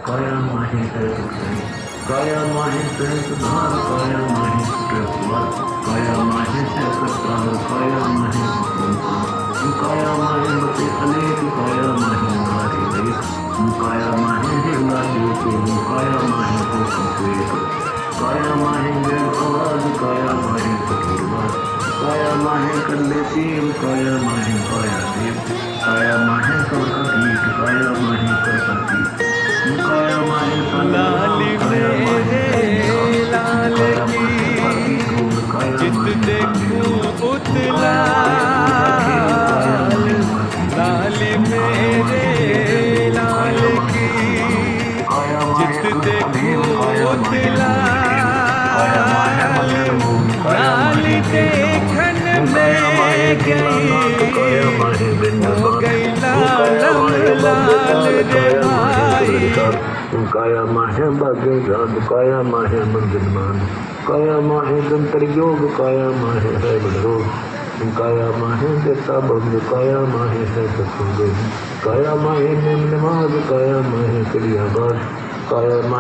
Kaya mahin tertuksen, kaya mahin tersunar, kaya mahin terkuat, kaya mahin terketal, kaya mahin terkumpul, kaya mahin bertialik, kaya mahin harilik, kaya mahin hilang kaya mahin terkumpul, kaya mahin berkawal, kaya mahin terkibat, kaya mahin kerletim, kaya mahin payatim, kaya mahin kerkakit, kaya mahin kerkakit. Kaya mahin लाल मेरे लाल की जित देखूं उतला लाल मेरे लाल की जित देखूं उतला लाल देखन में गई हो गई लाल लाल रे भाई Kaya mahe bagaikan, kaya mahe menjelman, kaya mahe gentar yoga, kaya mahe hai bedrog, kaya mahe ketabam, kaya mahe hai kesungguh, kaya mahe nemaz, kaya mahe kriyabat, kaya mahe